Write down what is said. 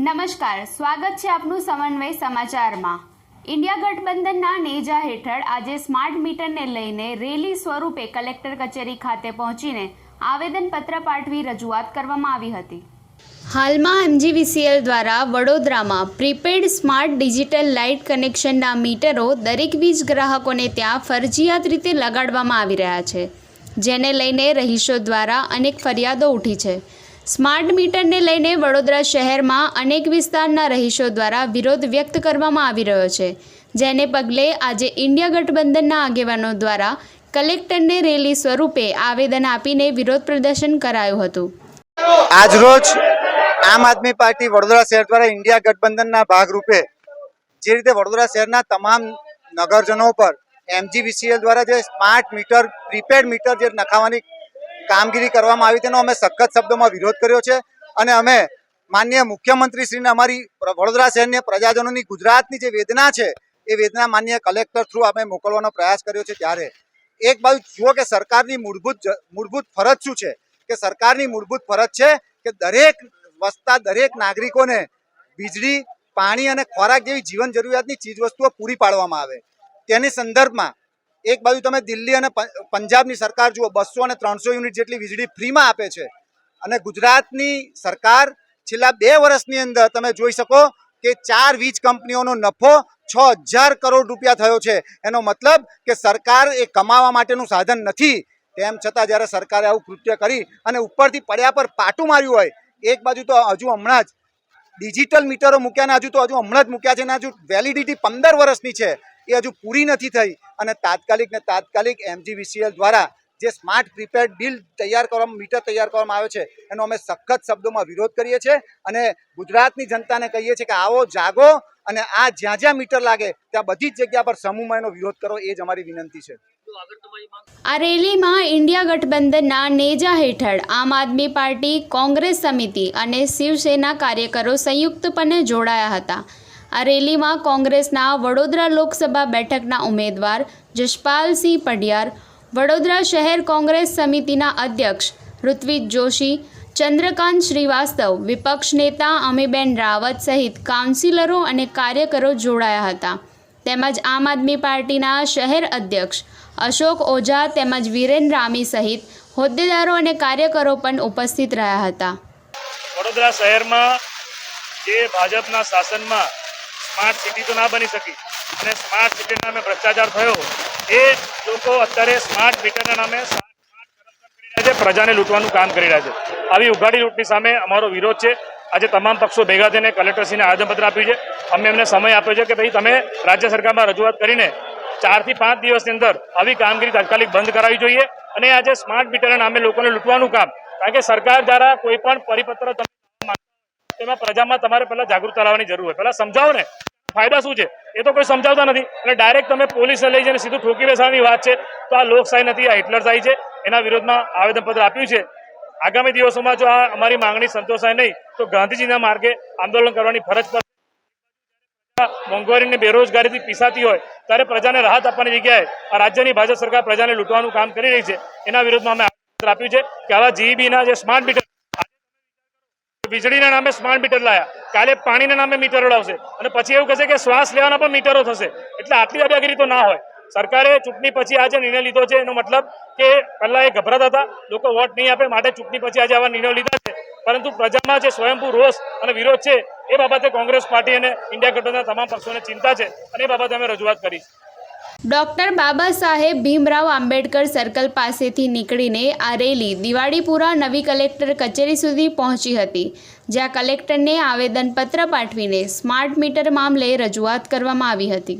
નમસ્કાર, સ્વાગત છે આપનું સમન્વય સમાચારમાં। ઇન્ડિયા ગઠબંધનના નેજા હેઠળ આજે સ્માર્ટ મીટરને લઈને રેલી સ્વરૂપે કલેક્ટર કચેરી ખાતે પહોંચીને આવેદનપત્ર પાઠવી રજૂઆત કરવામાં આવી હતી। હાલમાં MGVCL દ્વારા વડોદરામાં પ્રીપેડ સ્માર્ટ ડિજિટલ લાઇટ કનેક્શનના મીટરો દરેક વીજ ગ્રાહકોને ત્યાં ફરજિયાત રીતે લગાડવામાં આવી રહ્યા છે, જેને લઈને રહીશો દ્વારા અનેક ફરિયાદો ઉઠી છે। સ્માર્ટ મીટરને લઈને વડોદરા શહેરમાં અનેક વિસ્તારના રહીશો દ્વારા વિરોધ વ્યક્ત કરવામાં આવી રહ્યો છે, જેને પગલે આજે ઇન્ડિયા ગઠબંધનના આગેવાનો દ્વારા કલેક્ટરને રેલી સ્વરૂપે આવેદન આપીને વિરોધ પ્રદર્શન કરાયું હતું। આજરોજ આમ આદમી પાર્ટી વડોદરા શહેર દ્વારા ઇન્ડિયા ગઠબંધનના ભાગરૂપે જે રીતે વડોદરા શહેરના તમામ નગરજનો પર MGVCL દ્વારા જે સ્માર્ટ મીટર પ્રીપેડ મીટર જે નખાવવાની કામગીરી કરવામાં આવી તેનો અમે સખત શબ્દોમાં વિરોધ કર્યો છે અને અમે માનનીય મુખ્યમંત્રીશ્રીને અમારી વડોદરા શહેરની પ્રજાજનોની ગુજરાતની જે વેદના છે એ વેદના માનનીય કલેક્ટર થ્રુ અમે મોકલવાનો પ્રયાસ કર્યો છે। ત્યારે એક બાજુ જુઓ કે સરકારની મૂળભૂત ફરજ શું છે કે સરકારની મૂળભૂત ફરજ છે કે દરેક વસતા દરેક નાગરિકોને વીજળી, પાણી અને ખોરાક જેવી જીવન જરૂરિયાતની ચીજવસ્તુઓ પૂરી પાડવામાં આવે। તેની સંદર્ભમાં એક બાજુ તમે દિલ્હી અને પંજાબની સરકાર જુઓ, 200 અને 300 યુનિટ જેટલી વીજળી ફ્રીમાં આપે છે અને ગુજરાતની સરકાર છેલ્લા 2 વર્ષની અંદર તમે જોઈ શકો કે 4 વીજ કંપનીઓનો નફો 6000 કરોડ રૂપિયા થયો છે। એનો મતલબ કે સરકાર એ કમાવા માટેનું સાધન નથી, તેમ છતાં જ્યારે સરકારે આવું કૃત્ય કરી અને ઉપરથી પડ્યા પર પાટું માર્યું હોય, એક બાજુ તો હજુ હમણાં જ ડિજિટલ મીટરો મૂક્યા ને હજુ હમણાં જ મૂક્યા છે ને હજુ વેલિડિટી 15 વર્ષની છે, એ હજુ પૂરી નથી થઈ અને તાત્કાલિક MGVCL દ્વારા જે સ્માર્ટ પ્રીપેડ બિલ મીટર તૈયાર કરવામાં આવે છે એનો અમે સખત શબ્દોમાં વિરોધ કરીએ છીએ અને ગુજરાતની જનતાને કહીએ છીએ કે આવો જાગો અને આ જ્યાં જ્યાં મીટર લાગે ત્યાં બધી જ જગ્યા પર સમૂહમાં એનો વિરોધ કરો, એ જ અમારી વિનંતી છે। આ રેલીમાં ઇન્ડિયા ગઠબંધનના નેજા હેઠળ આમ આદમી પાર્ટી, કોંગ્રેસ સમિતિ અને શિવસેના કાર્યકરો સંયુક્તપણે જોડાયા હતા। આ રેલીમાં કોંગ્રેસના વડોદરા લોકસભા બેઠકના ઉમેદવાર જશપાલસિંહ પઢિયાર, વડોદરા શહેર કોંગ્રેસ સમિતિના અધ્યક્ષ ઋત્વિજ જોશી, ચંદ્રકાંત શ્રીવાસ્તવ, વિપક્ષ નેતા અમીબેન રાવત સહિત કાઉન્સિલરો અને કાર્યકરો જોડાયા હતા। તેમજ આમ આદમી પાર્ટીના શહેર અધ્યક્ષ અશોક ઓઝા તેમજ વિરેન રામી સહિત હોદ્દેદારો અને કાર્યકરો પણ ઉપસ્થિત રહ્યા હતા। વડોદરા શહેરમાં જે ભાજપના શાસનમાં સ્માર્ટ સિટી તો ના બની શકી અને સ્માર્ટ સિટીના નામે ભ્રષ્ટાચાર થયો, એ લોકો અત્યારે સ્માર્ટ મીટરના નામે પ્રજાને લૂંટવાનું કામ કરી રહ્યા છે। આવી ઉઘાડી લૂંટની સામે અમારો વિરોધ છે। આજે તમામ પક્ષો ભેગા થઈને કલેક્ટરશ્રીને આવેદનપત્ર આપ્યું છે। અમે એમને સમય આપ્યો છે કે ભાઈ તમે રાજ્ય સરકારમાં રજૂઆત કરીને 4 થી 5 દિવસની અંદર આવી કામગીરી તાત્કાલિક બંધ કરાવવી જોઈએ અને આજે સ્માર્ટ મીટરના નામે લોકોને લૂંટવાનું કામ, કારણ કે સરકાર દ્વારા કોઈ પણ પરિપત્ર તેમાં પ્રજામાં તમારે પહેલા જાગૃતતા લાવવાની જરૂર હોય। પહેલા સમજાવો ને ફાયદા શું છે, એ તો કોઈ સમજાવતા નથી અને ડાયરેક્ટ તમે પોલીસને લઈ જઈને સીધું ઠોકી બેસવાની વાત છે, તો આ લોકશાહી નથી, આ હિટલરશાહી છે। એના વિરોધમાં આવેદનપત્ર આપ્યું છે। આગામી દિવસોમાં જો આ અમારી માંગણી સંતોષાય નહીં તો ગાંધીજીના માર્ગે આંદોલન કરવાની ફરજ પડશે। મોંઘવારીને બેરોજગારીથી પીસાતી હોય ત્યારે પ્રજાને રાહત આપવાની જગ્યાએ આ રાજ્યની ભાજપ સરકાર પ્રજાને લૂંટવાનું કામ કરી રહી છે। એના વિરોધમાં અમે આવેદનપત્ર આપ્યું છે કે આવા GEBના જે સ્માર્ટ મીટર, વીજળીના નામે સ્માર્ટ મીટર લાયા, કાલે પાણીના નામે મીટરો લાવશે અને પછી એવું કહેશે કે શ્વાસ લેવાના પણ મીટરો થશે। એટલે આટલી દાદાગીરી તો ના હોય। સરકારે ચૂંટણી પછી આજે નિર્ણય લીધો છે, એનો મતલબ કે પહેલા એ ગભરાતા હતા, લોકો વોટ નહીં આપે માટે ચૂંટણી પછી આજે આવા નિર્ણયો લીધા છે, પરંતુ પ્રજામાં જે સ્વયંભૂ રોષ અને વિરોધ છે એ બાબતે કોંગ્રેસ પાર્ટી અને ઇન્ડિયા ગઠબંધનના તમામ પક્ષોને ચિંતા છે અને એ બાબતે અમે રજૂઆત કરી છે। ડૉક્ટર બાબા સાહેબ ભીમરાવ આંબેડકર સર્કલ પાસેથી નીકળીને આ રેલી દિવાળીપુરા નવી કલેક્ટર કચેરી સુધી પહોંચી હતી, જ્યાં કલેક્ટરને આવેદનપત્ર પાઠવીને સ્માર્ટ મીટર મામલે રજૂઆત કરવામાં આવી હતી।